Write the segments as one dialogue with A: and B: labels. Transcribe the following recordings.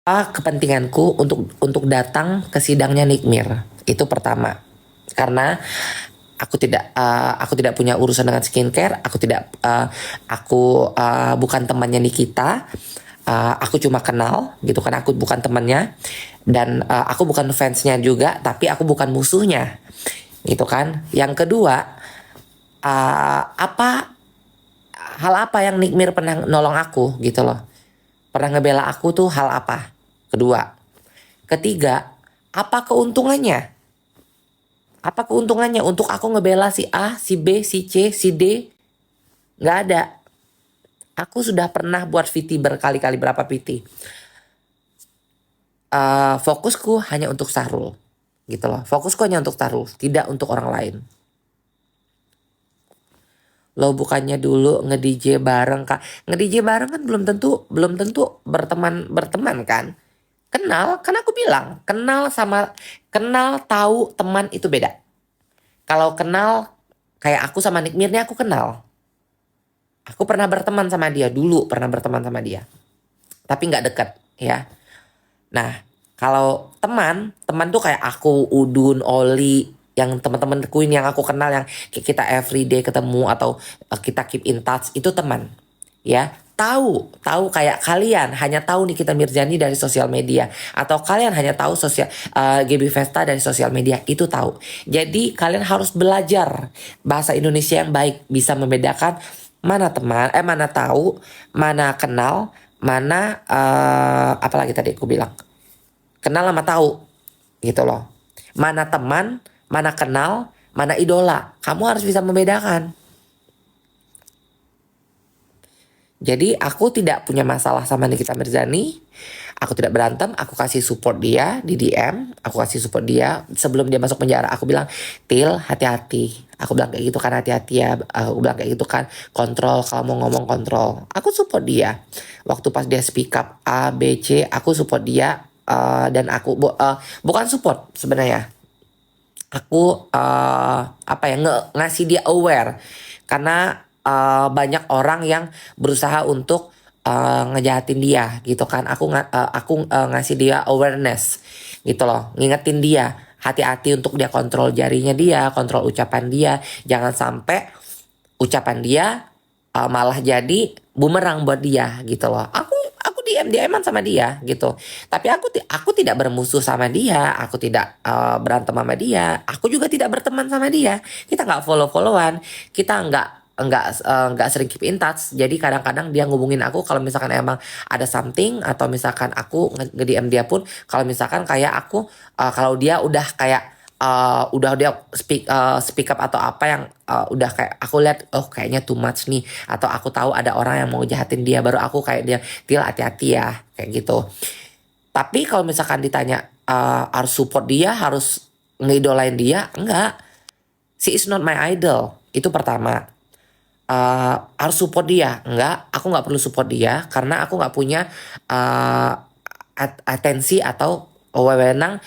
A: kepentinganku untuk datang ke sidangnya Nikmir. Itu pertama. Karena aku tidak punya urusan dengan skincare, aku bukan temannya Nikita. Aku cuma kenal gitu kan, aku bukan temannya, dan aku bukan fansnya juga, tapi aku bukan musuhnya gitu kan. Yang kedua, apa hal apa yang Nikmir pernah nolong aku gitu loh, pernah ngebela aku tuh hal apa? Kedua. Ketiga, apa keuntungannya? Apa keuntungannya untuk aku ngebela si A, si B, si C, si D? Nggak ada. Aku sudah pernah buat VT berkali-kali, berapa VT. Fokusku hanya untuk Sahrul. Gitu loh. Fokusku hanya untuk Sahrul, tidak untuk orang lain. Lo bukannya dulu nge-DJ bareng Kak. Nge-DJ bareng kan belum tentu berteman kan. Kenal, kan aku bilang, kenal tahu teman itu beda. Kalau kenal kayak aku sama Nikmir ini, aku kenal. Aku pernah berteman sama dia dulu, pernah berteman sama dia. Tapi nggak deket ya. Nah, kalau teman tuh kayak aku, Udun, Oli, yang teman-temanku ini yang aku kenal, yang kita everyday ketemu atau kita keep in touch, itu teman. Ya, tahu kayak kalian hanya tahu Nikita Mirzani dari sosial media, atau kalian hanya tahu GB Vesta dari sosial media, itu tahu. Jadi kalian harus belajar bahasa Indonesia yang baik, bisa membedakan mana teman, mana tahu, mana kenal, mana apalagi tadi aku bilang, kenal sama tahu gitu loh. Mana teman, mana kenal, mana idola. Kamu harus bisa membedakan. Jadi aku tidak punya masalah sama Nikita Mirzani. Aku tidak berantem, aku kasih support dia di DM. Aku kasih support dia sebelum dia masuk penjara. Aku bilang, Til, hati-hati. Aku bilang kayak gitu kan, hati-hati ya. Aku bilang kayak gitu kan, kontrol, kalau mau ngomong kontrol. Aku support dia. Waktu pas dia speak up A, B, C, aku support dia. Dan aku bukan support sebenarnya. Aku ngasih dia aware. Karena banyak orang yang berusaha untuk ngejahatin dia gitu kan. Aku ngasih dia awareness gitu loh, ngingetin dia hati-hati untuk dia kontrol jarinya dia, kontrol ucapan dia, jangan sampai ucapan dia malah jadi bumerang buat dia gitu loh. Aku DM-an sama dia gitu. Tapi aku tidak bermusuh sama dia, aku tidak berantem sama dia, aku juga tidak berteman sama dia. Kita nggak follow-followan, kita nggak sering keep in touch. Jadi kadang-kadang dia ngubungin aku kalau misalkan emang ada something, atau misalkan aku nge-DM dia pun kalau misalkan kayak aku kalau dia udah kayak udah dia speak up atau apa yang udah kayak aku lihat, oh kayaknya too much nih, atau aku tahu ada orang yang mau jahatin dia, baru aku kayak dia, Til, hati-hati ya, kayak gitu. Tapi kalau misalkan ditanya harus support dia, harus ngidolain dia, enggak. She is not my idol, itu pertama. Harus support dia, enggak, aku nggak perlu support dia karena aku nggak punya uh, atensi atau wewenang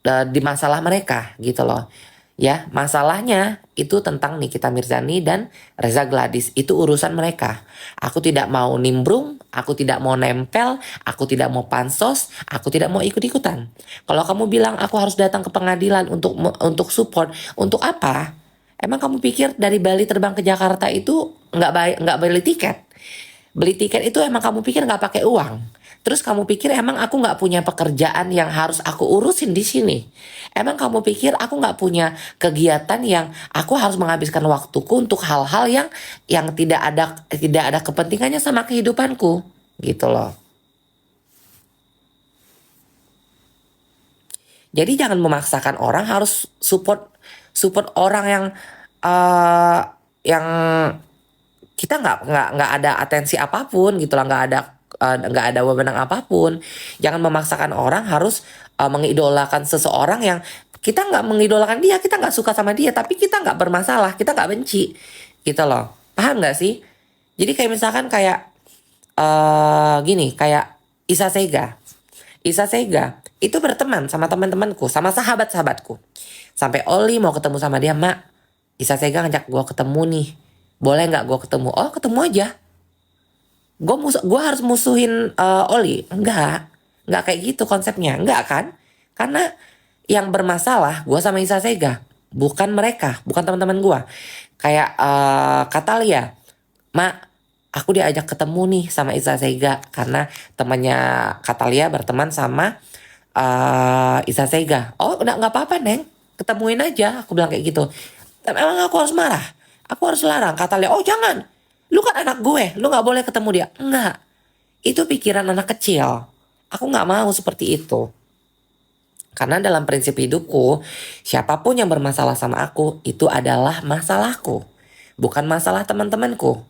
A: di masalah mereka gitu loh. Ya, masalahnya itu tentang Nikita Mirzani dan Reza Gladys, itu urusan mereka. Aku tidak mau nimbrung, aku tidak mau nempel, aku tidak mau pansos, aku tidak mau ikut-ikutan. Kalau kamu bilang aku harus datang ke pengadilan untuk support, untuk apa? Emang kamu pikir dari Bali terbang ke Jakarta itu nggak beli tiket? Beli tiket itu emang kamu pikir nggak pakai uang? Terus kamu pikir emang aku nggak punya pekerjaan yang harus aku urusin di sini? Emang kamu pikir aku nggak punya kegiatan yang aku harus menghabiskan waktuku untuk hal-hal yang tidak ada kepentingannya sama kehidupanku, gitu loh. Jadi jangan memaksakan orang harus support support orang eh yang kita nggak ada atensi apapun gitu lah, nggak ada wewenang apapun. Jangan memaksakan orang harus mengidolakan seseorang yang kita nggak mengidolakan dia, kita nggak suka sama dia, tapi kita nggak bermasalah, kita nggak benci, gitu loh. Paham nggak sih? Jadi kayak misalkan kayak gini, kayak Isa Sega. Isa Sega itu berteman sama teman-temanku, sama sahabat-sahabatku. Sampai Oli mau ketemu sama dia, Mak. Isa Sega ngajak gue ketemu nih. Boleh nggak gue ketemu? Oh, ketemu aja. Gue harus musuhin Oli? Enggak. Nggak kayak gitu konsepnya, nggak kan? Karena yang bermasalah gue sama Isa Sega, bukan mereka, bukan teman-teman gue. Kayak Katalia, Mak, aku diajak ketemu nih sama Isa Sega karena temannya Katalia berteman sama Isa Sega. Oh, udah nggak apa-apa Neng, ketemuin aja. Aku bilang kayak gitu. Tapi emang aku harus marah? Aku harus larang? Katalia, oh jangan. Lu kan anak gue, lu nggak boleh ketemu dia. Enggak, itu pikiran anak kecil. Aku nggak mau seperti itu. Karena dalam prinsip hidupku, siapapun yang bermasalah sama aku, itu adalah masalahku. Bukan masalah teman-temanku.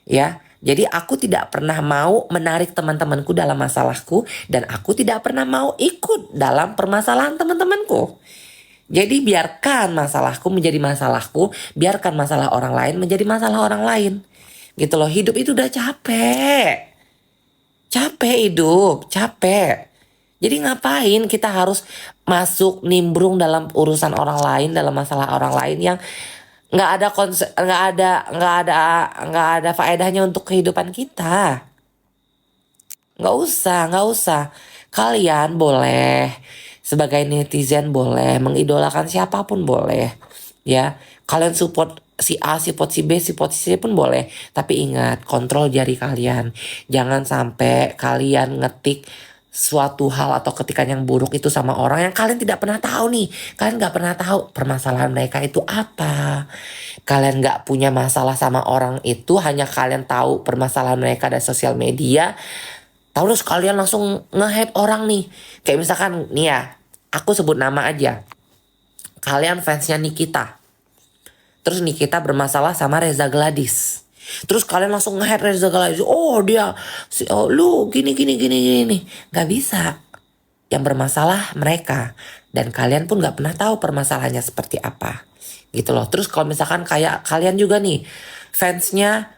A: Ya, jadi aku tidak pernah mau menarik teman-temanku dalam masalahku. Dan aku tidak pernah mau ikut dalam permasalahan teman-temanku. Jadi biarkan masalahku menjadi masalahku. Biarkan masalah orang lain menjadi masalah orang lain. Gitu loh, hidup itu udah capek. Capek hidup, capek. Jadi ngapain kita harus masuk nimbrung dalam urusan orang lain, dalam masalah orang lain yang nggak ada nggak ada faedahnya untuk kehidupan kita. Nggak usah. Kalian boleh sebagai netizen boleh mengidolakan siapapun boleh, ya. Kalian support si A, support si B, support si C pun boleh. Tapi ingat, kontrol jari kalian. Jangan sampai kalian ngetik suatu hal atau ketikan yang buruk itu sama orang yang kalian tidak pernah tahu nih. Kalian nggak pernah tahu permasalahan mereka itu apa. Kalian nggak punya masalah sama orang itu, hanya kalian tahu permasalahan mereka dari sosial media. Terus kalian langsung nge-hate orang nih. Kayak misalkan nih ya, aku sebut nama aja. Kalian fansnya Nikita. Terus Nikita bermasalah sama Reza Gladys. Terus kalian langsung nge-hate Reza Gladys. Oh dia, lu gini. Gak bisa. Yang bermasalah mereka. Dan kalian pun gak pernah tahu permasalahannya seperti apa. Gitu loh. Terus kalau misalkan kayak kalian juga nih, fansnya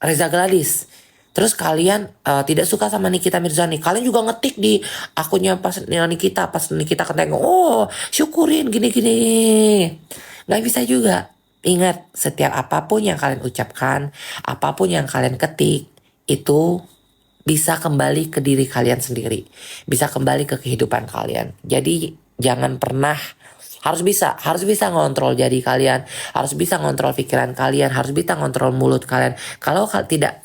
A: Reza Gladys. Terus kalian tidak suka sama Nikita Mirzani. Kalian juga ngetik di akunnya pas Nikita. Pas Nikita ketengok. Oh syukurin gini. Gak bisa juga. Ingat, setiap apapun yang kalian ucapkan. Apapun yang kalian ketik. Itu bisa kembali ke diri kalian sendiri. Bisa kembali ke kehidupan kalian. Jadi jangan pernah, harus bisa ngontrol jari kalian, harus bisa ngontrol pikiran kalian, harus bisa ngontrol mulut kalian. Kalau tidak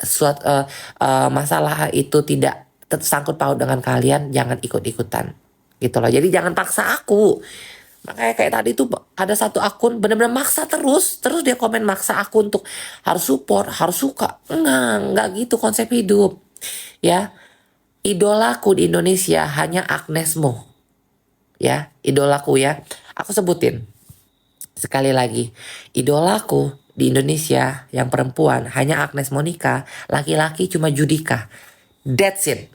A: masalah itu tidak tersangkut paut dengan kalian, jangan ikut-ikutan. Gitu loh. Jadi jangan paksa aku. Makanya kayak tadi tuh ada satu akun bener-bener maksa terus dia komen maksa aku untuk harus support, harus suka. Enggak gitu konsep hidup. Ya, idolaku di Indonesia hanya Agnes Mo. Ya, idolaku ya. Aku sebutin sekali lagi. Idolaku di Indonesia yang perempuan hanya Agnes Monica, laki-laki cuma Judika. That's it.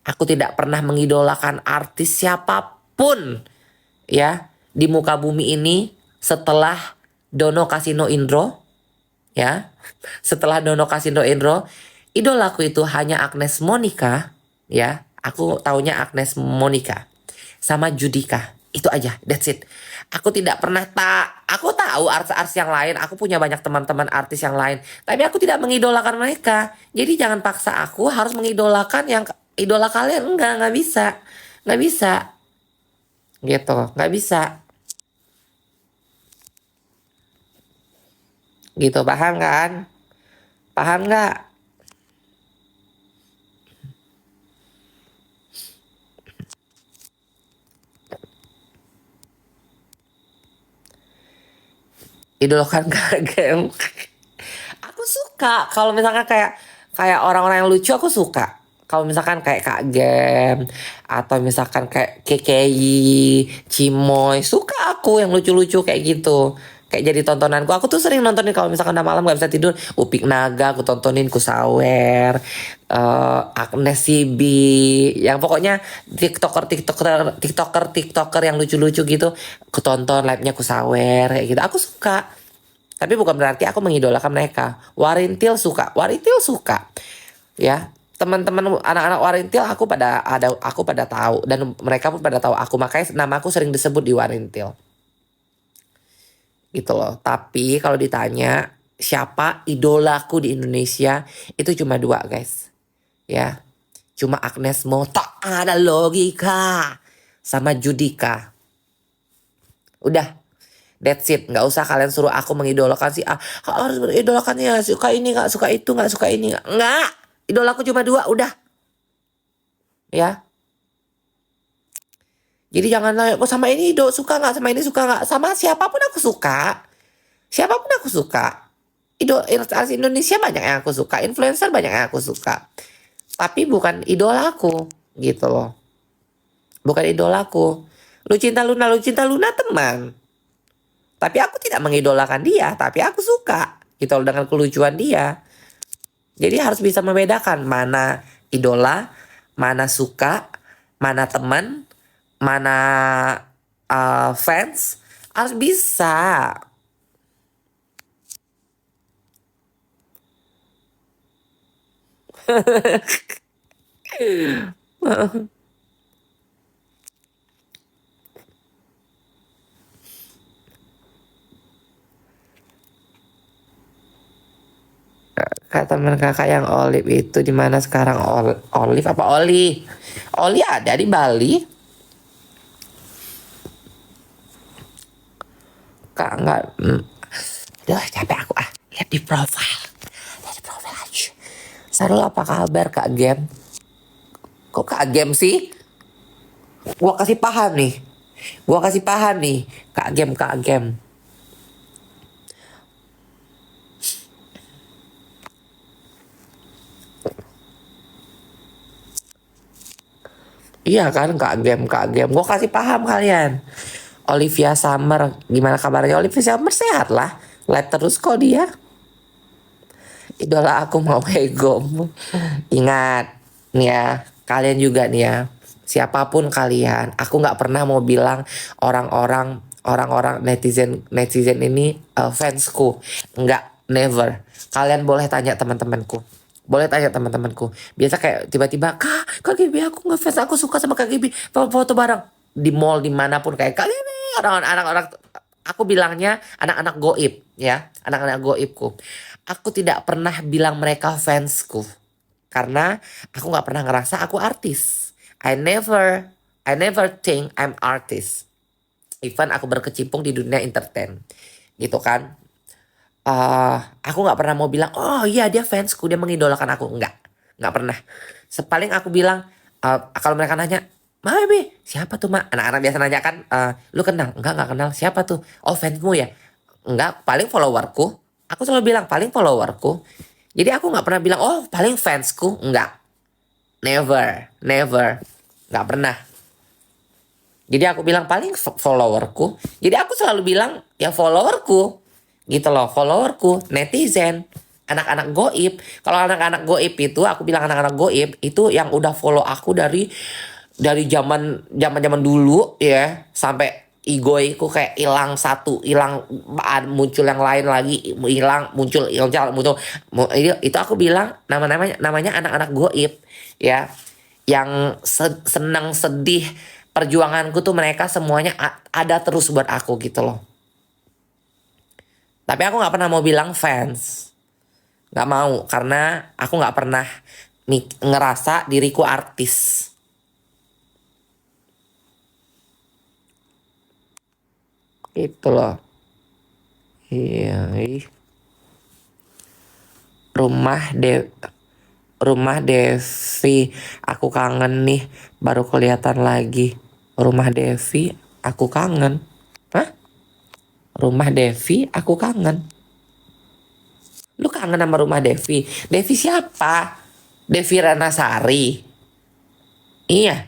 A: Aku tidak pernah mengidolakan artis siapapun ya di muka bumi ini setelah Dono Kasino Indro ya. Setelah Dono Kasino Indro, idolaku itu hanya Agnes Monica ya. Aku taunya Agnes Monica sama Judika. Itu aja, that's it. Aku tidak pernah aku tahu artis-artis yang lain, aku punya banyak teman-teman artis yang lain, tapi aku tidak mengidolakan mereka. Jadi jangan paksa aku harus mengidolakan yang idola kalian. Enggak bisa. Nggak bisa. Gitu, nggak bisa. Gitu, paham kan? Paham nggak? Idolakan game. Aku suka kalau misalkan kayak kayak orang-orang yang lucu, aku suka. Kalau misalkan kayak Kak Gem atau misalkan kayak KKI, Cimoy, suka aku yang lucu-lucu kayak gitu. Kayak jadi tontonanku. Aku tuh sering nontonin kalau misalkan udah malam gak bisa tidur. Upik Naga aku tontonin, Kusawer, Agnes Sibi, yang pokoknya tiktoker yang lucu-lucu gitu. Aku tonton live-nya Kusawer kayak gitu. Aku suka. Tapi bukan berarti aku mengidolakan mereka. Warintil suka. Ya, teman-teman anak-anak Warintil aku pada tahu dan mereka pun pada tahu aku, makanya nama aku sering disebut di Warintil. Gitu loh. Tapi kalau ditanya siapa idolaku di Indonesia, itu cuma dua, guys. Ya. Cuma Agnes Mo tak ada logika sama Judika. Udah, that's it. Nggak usah kalian suruh aku mengidolakan si A. Harus mengidolakannya, suka ini nggak, suka itu nggak, suka ini nggak. Nggak, idolaku cuma dua, udah. Ya. Jadi jangan nanya, kok sama ini suka nggak, sama ini suka nggak. Sama siapapun aku suka. Siapapun aku suka. Artis Indonesia banyak yang aku suka. Influencer banyak yang aku suka. Tapi bukan idolaku. Gitu loh. Bukan idolaku. Lu cinta Luna teman. Tapi aku tidak mengidolakan dia. Tapi aku suka. Gitu loh, dengan kelucuan dia. Jadi harus bisa membedakan mana idola, mana suka, mana teman, mana fans. Harus bisa. Kata teman kakak yang Olive itu di mana sekarang? Olive apa Oli? Oli ada di Bali. Kak nggak. Aduh capek aku lihat di profile. Lihat di profile aja. Sarul apa kabar Kak Gem? Kok Kak Gem sih? Gua kasih paham nih. Kak Gem. Iya kan Kak Gem. Gue kasih paham kalian. Olivia Summer. Gimana kabarnya Olivia Summer? Sehat lah. Live terus kok dia. Idola aku mau Egom. Ingat nih ya. Kalian juga nih ya. Siapapun kalian. Aku gak pernah mau bilang orang-orang netizen ini fansku. Enggak. Never. Kalian boleh tanya teman-temanku. Biasa kayak tiba-tiba Kak Gibi aku ngefans, aku suka sama Kak Gibi, foto bareng di mall dimanapun kayak Kak Gibi, orang aku bilangnya anak-anak goib ya, anak-anak goibku. Aku tidak pernah bilang mereka fansku karena aku nggak pernah ngerasa aku artis. I never think I'm artist. Even aku berkecimpung di dunia entertain gitu kan. Aku nggak pernah mau bilang, oh iya dia fansku, dia mengidolakan aku. Nggak pernah. Paling aku bilang, kalau mereka nanya, Bi, siapa tuh Mak? Anak-anak biasa nanya kan, lu kenal? Nggak kenal. Siapa tuh? Oh fansmu ya? Enggak, paling followerku. Aku selalu bilang, paling followerku. Jadi aku nggak pernah bilang, oh paling fansku. Nggak. Never. Nggak pernah. Jadi aku bilang, paling followerku. Jadi aku selalu bilang, ya followerku. Gitu loh, followerku, netizen, anak-anak goib. Kalau anak-anak goib itu, aku bilang anak-anak goib itu yang udah follow aku dari zaman dulu ya, sampai egoiku kayak hilang satu, hilang muncul yang lain lagi, hilang muncul. Itu aku bilang namanya anak-anak goib ya, yang senang sedih perjuanganku tuh mereka semuanya ada terus buat aku gitu loh. Tapi aku gak pernah mau bilang fans. Gak mau. Karena aku gak pernah ngerasa diriku artis. Itu loh. Iya. Rumah Devi. Aku kangen nih. Baru kelihatan lagi. Rumah Devi. Aku kangen. Hah? Rumah Devi, aku kangen. Lu kangen sama rumah Devi? Devi siapa? Devi Ranasari. Iya.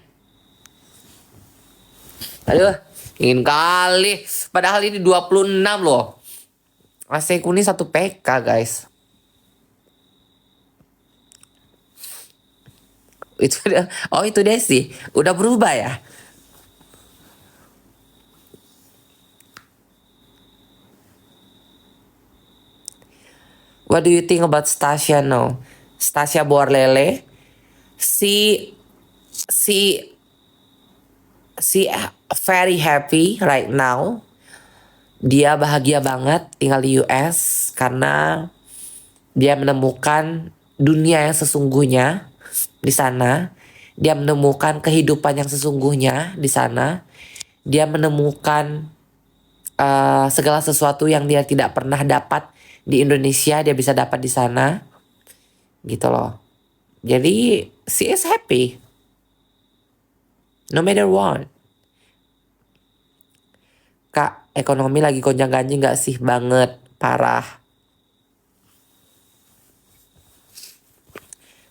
A: Aduh, ingin kali. Padahal ini 26 loh. AC kuning 1 PK guys. Itu Desi. Udah berubah ya? What do you think about Stasia now? Stasia Borlele, she very happy right now. Dia bahagia banget tinggal di US karena dia menemukan dunia yang sesungguhnya di sana. Dia menemukan kehidupan yang sesungguhnya di sana. Dia menemukan segala sesuatu yang dia tidak pernah dapat di Indonesia, dia bisa dapat di sana. Gitu loh. Jadi she is happy. No matter what. Kak, ekonomi lagi gonjang-ganjing gak sih? Banget. Parah.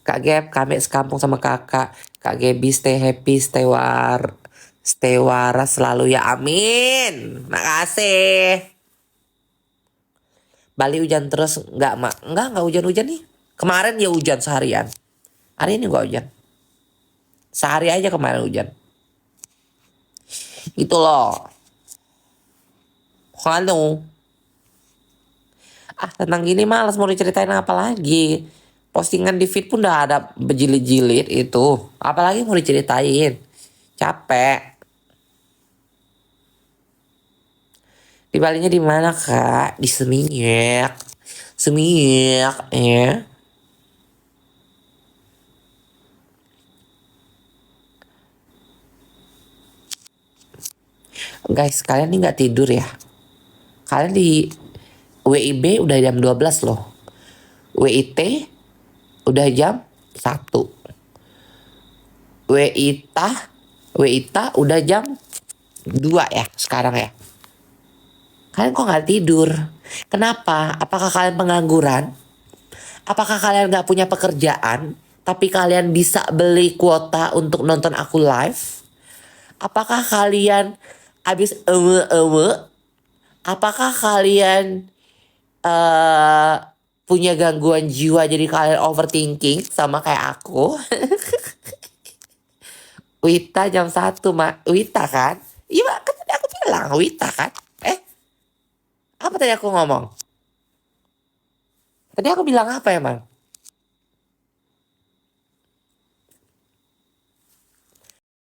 A: Kak Gap, kami sekampung sama kakak. Kak Gaby stay happy, stay waras selalu ya. Amin. Makasih. Bali hujan terus nggak mak? Nggak hujan-hujan nih. Kemarin ya hujan seharian. Hari ini nggak hujan. Sehari aja kemarin hujan. Gitu loh. Halo. Tentang gini malas mau diceritain apa lagi. Postingan di feed pun udah ada berjilid-jilid itu. Apalagi mau diceritain. Capek. Di Balinya di mana kak? Di Seminyak. Seminyak ya. Guys, kalian nih nggak tidur ya? Kalian di WIB udah jam 12 loh. WIT udah jam 1. WITA udah jam 2 ya sekarang ya. Kalian kok nggak tidur? Kenapa? Apakah kalian pengangguran? Apakah kalian nggak punya pekerjaan? Tapi kalian bisa beli kuota untuk nonton aku live? Apakah kalian habis ewe? Apakah kalian punya gangguan jiwa jadi kalian overthinking sama kayak aku? Wita jam 1 mak. Wita kan? Iya kan tadi aku bilang Wita kan? Apa tadi aku ngomong? Tadi aku bilang apa emang?